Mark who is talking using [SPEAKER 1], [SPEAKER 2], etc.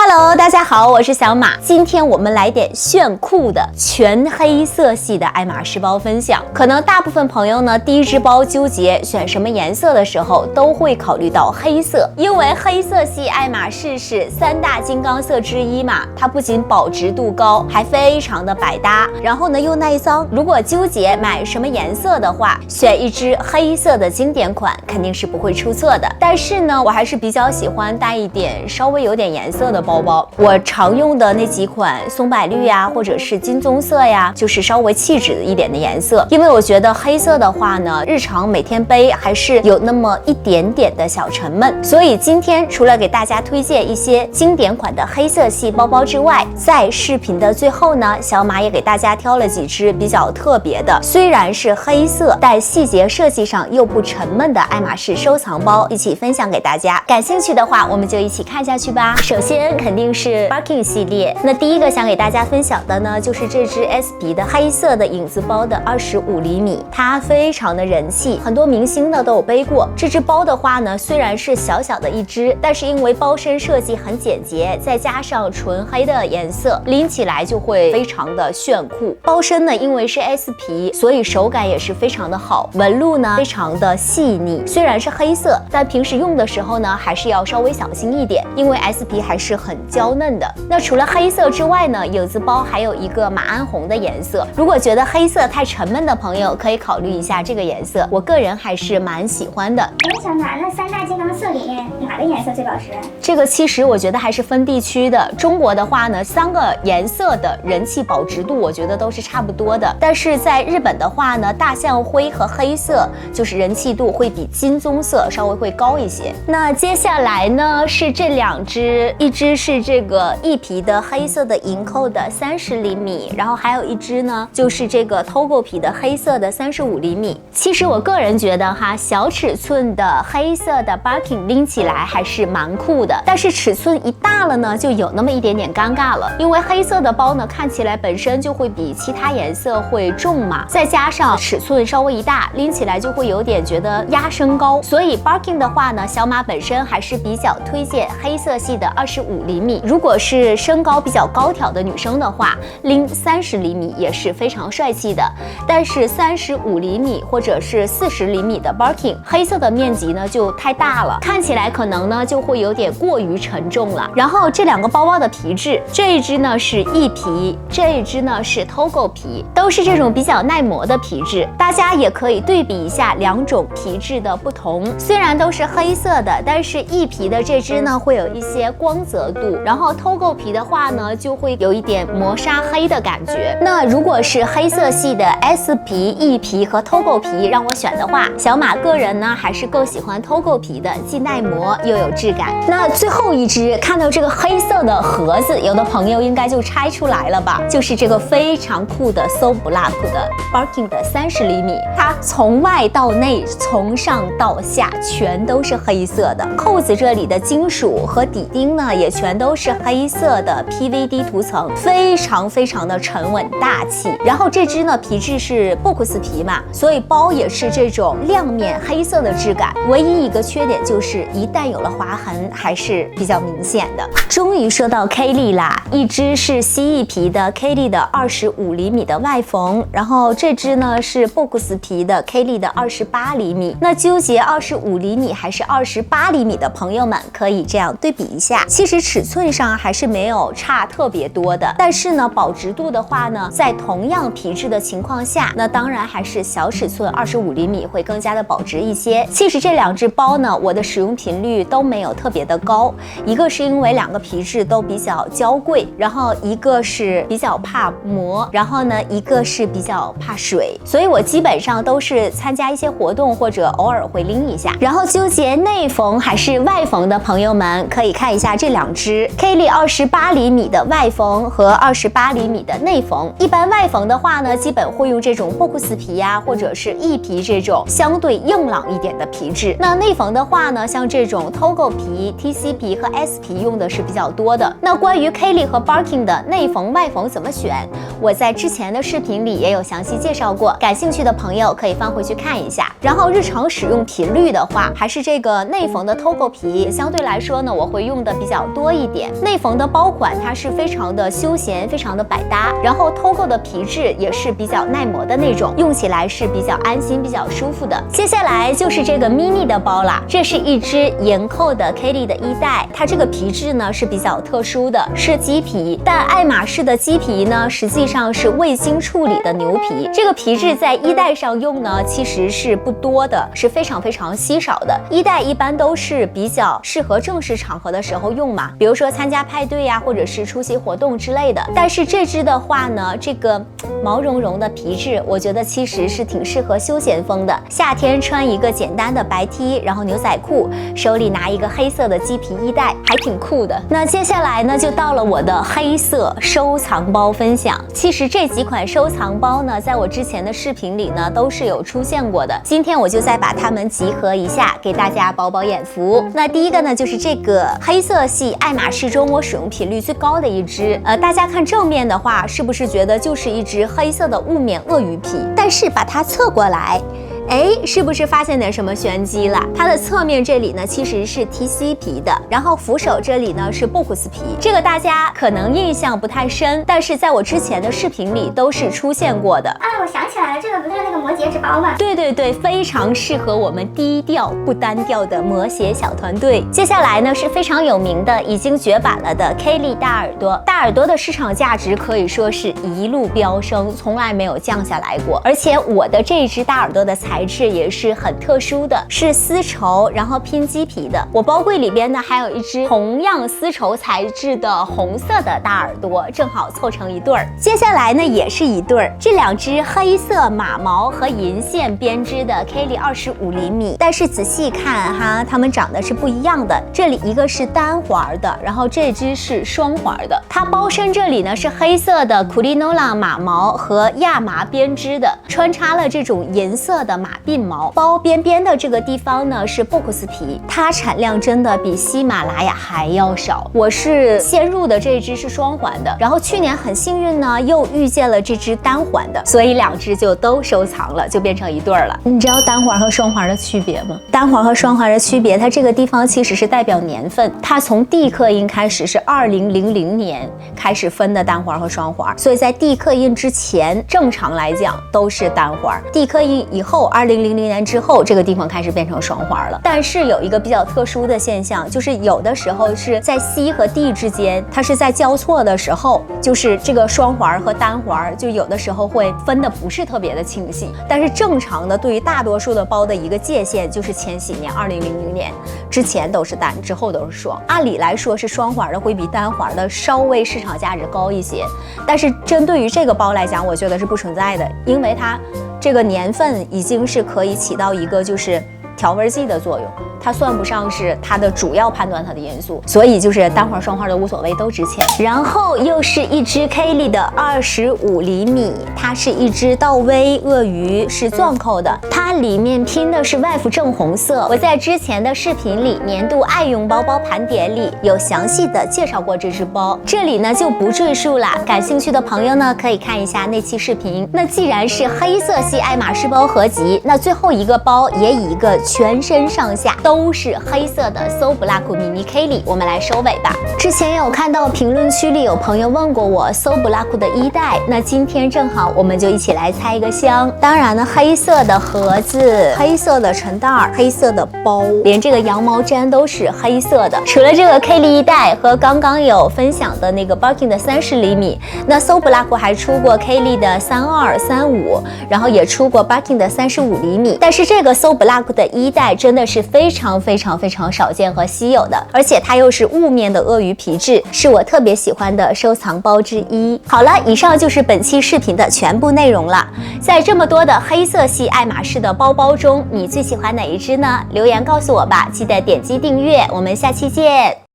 [SPEAKER 1] Hello， 大家好，我是小马。今天我们来点炫酷的全黑色系的爱马仕包分享。可能大部分朋友呢，第一只包纠结选什么颜色的时候，都会考虑到黑色，因为黑色系爱马仕是3大金刚色之一嘛，它不仅保值度高，还非常的百搭，然后呢又耐脏。如果纠结买什么颜色的话，选一只黑色的经典款肯定是不会出错的。但是呢，我还是比较喜欢带一点稍微有点颜色的包包。我常用的那几款松柏绿呀，或者是金棕色呀，就是稍微气质一点的颜色。因为我觉得黑色的话呢，日常每天背还是有那么一点点的小沉闷。所以今天除了给大家推荐一些经典款的黑色系包包之外，在视频的最后呢，小马也给大家挑了几只比较特别的，虽然是黑色，但细节设计上又不沉闷的爱马仕收藏包，一起分享给大家。感兴趣的话，我们就一起看下去吧。首先肯定是 Birkin 系列，那第一个想给大家分享的呢，就是这只 SP 的黑色的影子包的25厘米，它非常的人气，很多明星呢都有背过。这只包的话呢，虽然是小小的一只，但是因为包身设计很简洁，再加上纯黑的颜色，拎起来就会非常的炫酷。包身呢，因为是 SP， 所以手感也是非常的好，纹路呢非常的细腻。虽然是黑色，但平时用的时候呢，还是要稍微小心一点，因为 SP 还是很娇嫩的。那除了黑色之外呢，影子包还有一个马鞍红的颜色。如果觉得黑色太沉闷的朋友，可以考虑一下这个颜色，我个人还是蛮喜欢的。
[SPEAKER 2] 小马，那3大金刚色里面哪个颜色最保值？
[SPEAKER 1] 这个其实我觉得还是分地区的。中国的话呢，3个颜色的人气保值度我觉得都是差不多的。但是在日本的话呢，大象灰和黑色就是人气度会比金棕色稍微会高一些。那接下来呢是这2只，一只是这个一皮的黑色的银扣的30厘米，然后还有一只呢就是这个 Togo 皮的黑色的35厘米。其实我个人觉得哈，小尺寸的黑色的 Birkin 拎起来还是蛮酷的，但是尺寸一大了呢，就有那么一点点尴尬了。因为黑色的包呢，看起来本身就会比其他颜色会重嘛，再加上尺寸稍微一大，拎起来就会有点觉得压身高。所以 Birkin 的话呢，小马本身还是比较推荐黑色系的25厘米。如果是身高比较高挑的女生的话，拎30厘米也是非常帅气的。但是35厘米或者是40厘米的 Birkin 黑色的面积呢就太大了，看起来可能呢就会有点过于沉重了。然后这2个包包的皮质，这一只呢是一皮，这一只呢是 Togo 皮，都是这种比较耐磨的皮质。大家也可以对比一下2种皮质的不同，虽然都是黑色的，但是一皮的这只呢会有一些光泽度，然后 Togo 皮的话呢就会有一点磨砂黑的感觉。那如果是黑色系的 S 皮、E 皮和 Togo 皮让我选的话，小马个人呢还是更喜欢 Togo 皮的，既耐磨又有质感。那最后一只，看到这个黑色的盒子，有的朋友应该就拆出来了吧，就是这个非常酷的 So Black 的 Birkin 的30厘米，它从外到内，从上到下全都是黑色的，扣子这里的金属和底钉呢也全都是黑色的 PVD 涂层，非常的沉稳大气。然后这只呢皮质是 Box 皮嘛，所以包也是这种亮面黑色的质感，唯一一个缺点就是一旦有了划痕还是比较明显的。终于说到 Kelly 啦，一只是蜥蜴皮的 Kelly 的25厘米的外缝，然后这只呢是 Box 皮的 Kelly 的28厘米。那纠结25厘米还是28厘米的朋友们，可以这样对比一下，其实尺寸上还是没有差特别多的，但是呢保值度的话呢，在同样皮质的情况下，那当然还是小尺寸25厘米会更加的保值一些。其实这2只包呢，我的使用频率都没有特别的高，一个是因为2个皮质都比较娇贵，然后一个是比较怕磨，然后呢一个是比较怕水，所以我基本上都是参加一些活动或者偶尔会拎一下。然后纠结内缝还是外缝的朋友们，可以看一下这2只 Kelly 28厘米的外缝和28厘米的内缝。一般外缝的话呢，基本会用这种 Box 皮呀，或者是一皮这种相对硬朗一点的皮质。那内缝的话呢，像这种 Togo 皮、TC 皮和 S 皮用的是比较多的。那关于 Kelly 和 Birkin 的内缝外缝怎么选，我在之前的视频里也有详细介绍过，感兴趣的朋友可以翻回去看一下。然后日常使用频率的话，还是这个内缝的 Togo 皮相对来说呢，我会用的比较多多一点。内缝的包款它是非常的休闲，非常的百搭，然后偷购的皮质也是比较耐磨的那种，用起来是比较安心、比较舒服的。接下来就是这个 mini 的包啦，这是一只严扣的 Kelly 的衣带，它这个皮质呢是比较特殊的，是鸡皮，但爱马仕的鸡皮呢实际上是未经处理的牛皮，这个皮质在衣带上用呢其实是不多的，是非常非常稀少的。衣带一般都是比较适合正式场合的时候用嘛，比如说参加派对呀，或者是出席活动之类的。但是这支的话呢，这个毛茸茸的皮质，我觉得其实是挺适合休闲风的。夏天穿一个简单的白 T， 然后牛仔裤，手里拿一个黑色的鸡皮衣带，还挺酷的。那接下来呢，就到了我的黑色收藏包分享。其实这几款收藏包呢，在我之前的视频里呢，都是有出现过的。今天我就再把它们集合一下，给大家饱饱眼福。那第一个呢，就是这个黑色系爱马仕中我使用频率最高的一支。大家看正面的话，是不是觉得就是一只黑色的雾面鳄鱼皮？但是把它侧过来，是不是发现点什么玄机了？它的侧面这里呢其实是 TC 皮的，然后扶手这里呢是布库斯皮，这个大家可能印象不太深，但是在我之前的视频里都是出现过的。
[SPEAKER 2] 我想起来了，这个不就是那个磨截纸包吗？
[SPEAKER 1] 对对对，非常适合我们低调不单调的磨鞋小团队。接下来呢是非常有名的，已经绝版了的 Kelly 大耳朵。大耳朵的市场价值可以说是一路飙升，从来没有降下来过。而且我的这只大耳朵的材质也是很特殊的，是丝绸然后拼鸡皮的。我包柜里边呢还有一只同样丝绸材质的红色的大耳朵，正好凑成一对儿。接下来呢也是一对儿，这两只黑色马毛和银线编织的 Kelly 25厘米，但是仔细看哈，它们长得是不一样的。这里一个是单环的，然后这只是双环的。它包身这里呢是黑色的 Kulinola 马毛和亚麻编织的，穿插了这种银色的马鬓毛。包边边的这个地方呢是布库斯皮，它产量真的比喜马拉雅还要少。我是先入的这只是双环的，然后去年很幸运呢又遇见了这只单环的，所以两只就都收藏了，就变成一对儿了。你知道单环和双环的区别吗？单环和双环的区别，它这个地方其实是代表年份，它从地刻印开始是2000年开始分的单环和双环，所以在地刻印之前，正常来讲都是单环，地刻印以后2000年之后，这个地方开始变成双环了。但是有一个比较特殊的现象，就是有的时候是在西和地之间，它是在交错的时候，就是这个双环和单环就有的时候会分的不是特别的清晰。但是正常的对于大多数的包的一个界限就是千禧年2000年之前都是单，之后都是双。按理来说是双环的会比单环的稍微市场价值高一些，但是针对于这个包来讲，我觉得是不存在的，因为它这个年份已经是可以起到一个就是调味剂的作用，它算不上是它的主要判断它的因素，所以就是单环双环的无所谓，都值钱。然后又是一只 Kelly 的25厘米，它是一只倒 V 鳄鱼，是钻扣的，它里面拼的是外服正红色。我在之前的视频里年度爱用包包盘点里有详细的介绍过这只包，这里呢就不赘述了，感兴趣的朋友呢可以看一下那期视频。那既然是黑色系爱马仕包合集，那最后一个包也以一个全身上下都是黑色的 So Black Mini Kelly， 我们来收尾吧。之前有看到评论区里有朋友问过我 So Black 的衣带，那今天正好我们就一起来猜一个箱。当然呢，黑色的盒子、黑色的陈袋、黑色的包，连这个羊毛毡都是黑色的。除了这个 Kelly 衣带和刚刚有分享的那个 Birkin 的30厘米，那 So Black 还出过 Kelly 的32、35，然后也出过 Birkin 的35厘米。但是这个 So Black 的衣带真的是非常少见和稀有的，而且它又是雾面的鳄鱼皮质，是我特别喜欢的收藏包之一。好了，以上就是本期视频的全部内容了。在这么多的黑色系爱马仕的包包中，你最喜欢哪一只呢？留言告诉我吧，记得点击订阅，我们下期见。